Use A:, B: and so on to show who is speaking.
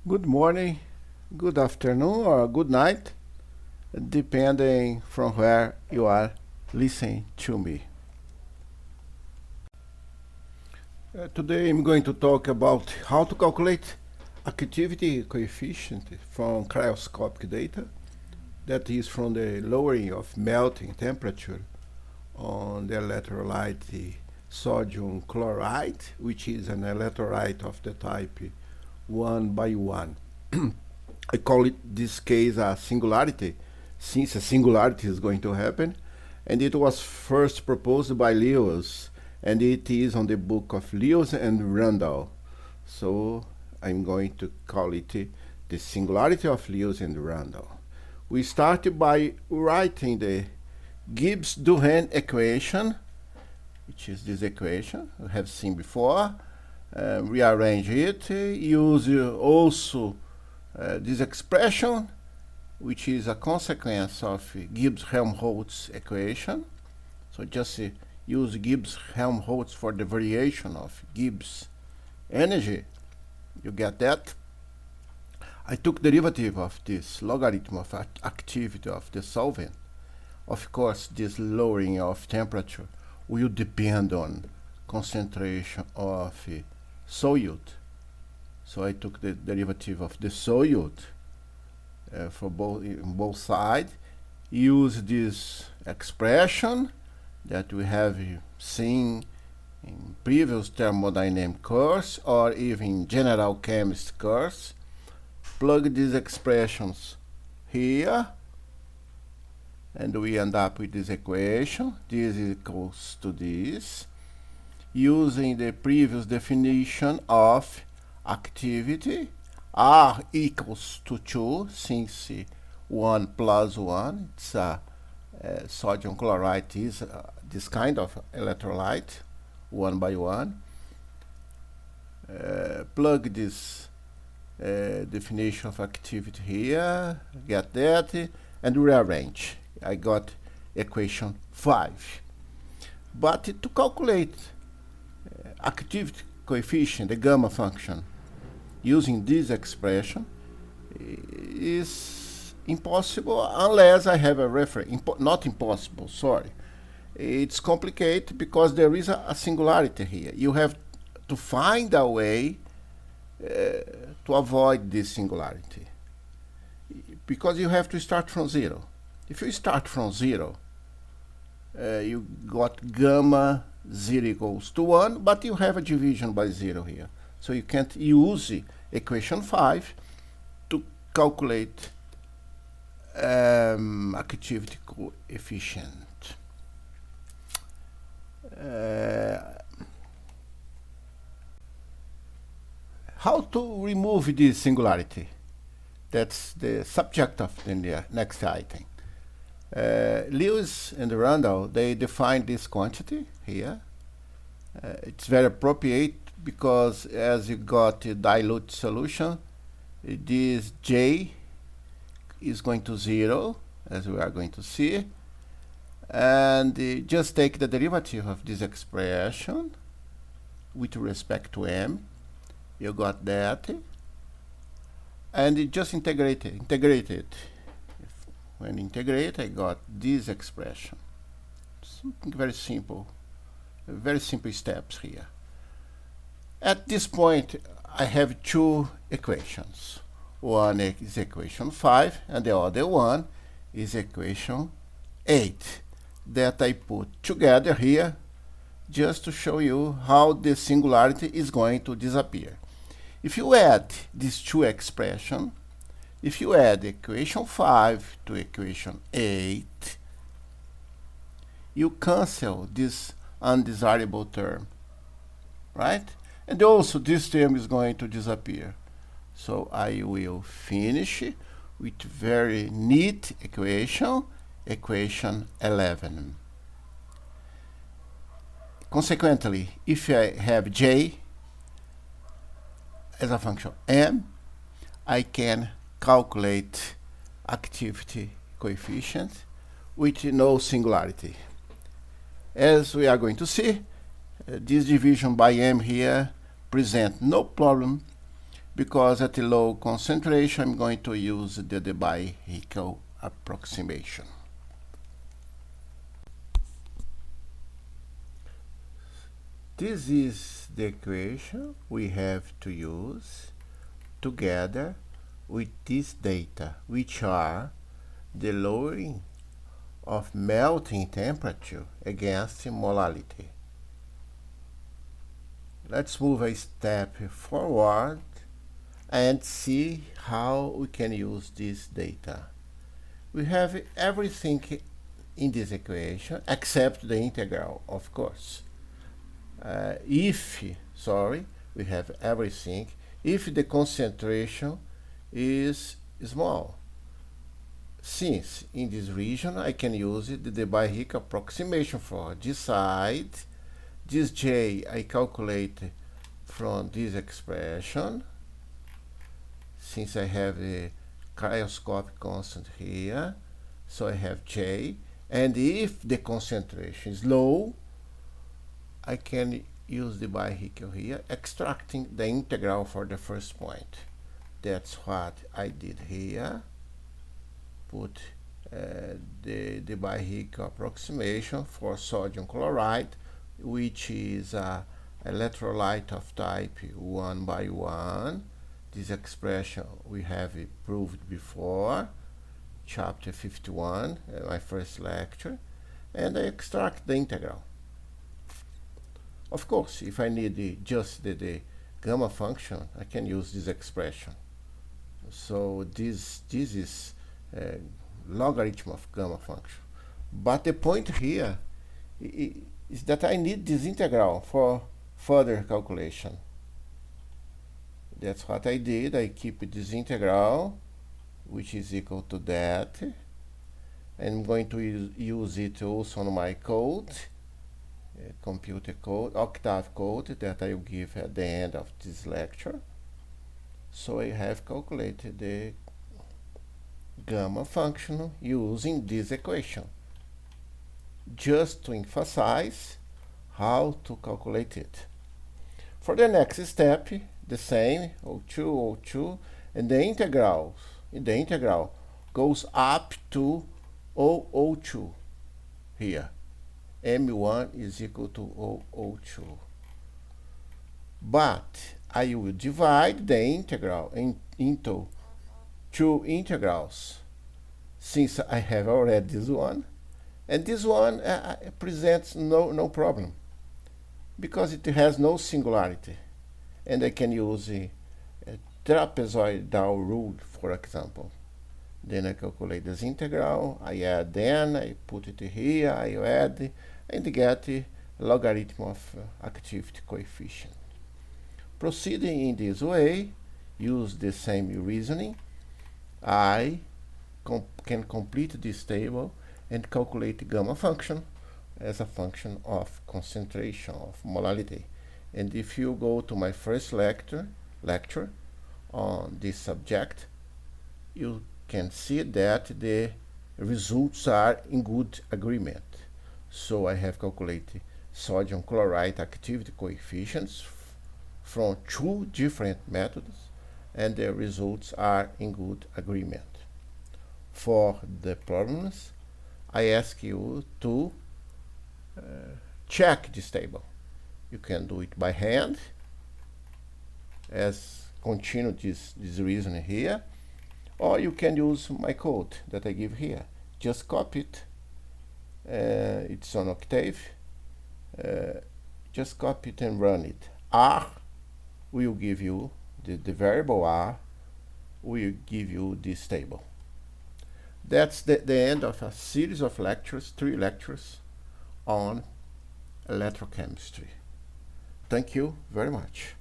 A: Good morning, good afternoon, or good night, depending from where you are listening to me. Today I'm going to talk about how to calculate activity coefficient from cryoscopic data, that is from the lowering of melting temperature on the electrolyte sodium chloride, which is an electrolyte of the type 1 by 1. I call it this case a singularity, since a singularity is going to happen, and it was first proposed by Lewis, and it is on the book of Lewis and Randall. So I'm going to call it the singularity of Lewis and Randall. We start by writing the Gibbs-Duhem equation, which is this equation we have seen before. Rearrange it, use also this expression, which is a consequence of Gibbs-Helmholtz equation. So just use Gibbs-Helmholtz for the variation of Gibbs energy. You get that? I took derivative of this logarithm of activity of the solvent. Of course, this lowering of temperature will depend on concentration of solute. So I took the derivative of the solute for both sides. Use this expression that we have seen in previous thermodynamic course or even general chemistry course. Plug these expressions here, and we end up with this equation. This is equals to this, using the previous definition of activity. R equals to 2, since 1 plus 1, it's sodium chloride is this kind of electrolyte, 1 by 1. Plug this definition of activity here, get that, and rearrange. I got equation 5. But to calculate activity coefficient, the gamma function, using this expression is impossible unless I have a reference. Not impossible, sorry. It's complicated because there is a singularity here. You have to find a way to avoid this singularity, because you have to start from 0. If you start from 0, you got gamma 0 equals to 1, but you have a division by 0 here. So you can't use equation 5 to calculate activity coefficient. How to remove this singularity? That's the subject of the next item. Lewis and Randall, they defined this quantity here. It's very appropriate because as you got a dilute solution, this J is going to 0, as we are going to see. And just take the derivative of this expression with respect to M. You got that. And just integrate it. When integrate, I got this expression. Something very simple steps here. At this point, I have two equations. One is equation 5, and the other one is equation 8, that I put together here just to show you how the singularity is going to disappear. If you add these two expressions, if you add equation 5 to equation 8, you cancel this undesirable term, right? And also this term is going to disappear. So I will finish with very neat equation 11. Consequently, if I have J as a function M, I can calculate activity coefficient with no singularity. As we are going to see, this division by M here presents no problem because at a low concentration I'm going to use the Debye-Hückel approximation. This is the equation we have to use together with this data, which are the lowering of melting temperature against molality. Let's move a step forward and see how we can use this data. We have everything in this equation except the integral, of course. We have everything if the concentration is small. Since in this region I can use the Debye-Hückel approximation for this side. This J I calculate from this expression, since I have a cryoscopic constant here, so I have J, and if the concentration is low, I can use the Debye-Hückel here, extracting the integral for the first point. That's what I did here. Put the Debye-Hückel approximation for sodium chloride, which is an electrolyte of type 1/1. This expression we have proved before, chapter 51, my first lecture, and I extract the integral. Of course, if I need just the gamma function, I can use this expression. So this is logarithm of gamma function. But the point here is that I need this integral for further calculation. That's what I did. I keep this integral, which is equal to that. I'm going to use it also on my code, computer code, octave code that I will give at the end of this lecture. So I have calculated the gamma function using this equation, just to emphasize how to calculate it. For the next step, the same, O2, and the integral goes up to O02 here. M1 is equal to O02. But I will divide the integral into two integrals, since I have already this one, and this one presents no problem, because it has no singularity, and I can use a trapezoidal rule, for example. Then I calculate this integral, I add n, I put it here, I add, and get a logarithm of activity coefficient. Proceeding in this way, use the same reasoning, I can complete this table and calculate the gamma function as a function of concentration, of molality. And if you go to my first lecture on this subject, you can see that the results are in good agreement. So I have calculated sodium chloride activity coefficients from two different methods, and the results are in good agreement. For the problems, I ask you to check this table. You can do it by hand, as continue this reasoning here, or you can use my code that I give here. Just copy it. It's on Octave. Just copy it and run it. R will give you, the variable R will give you this table. That's the end of a series of lectures, 3 lectures on electrochemistry. Thank you very much.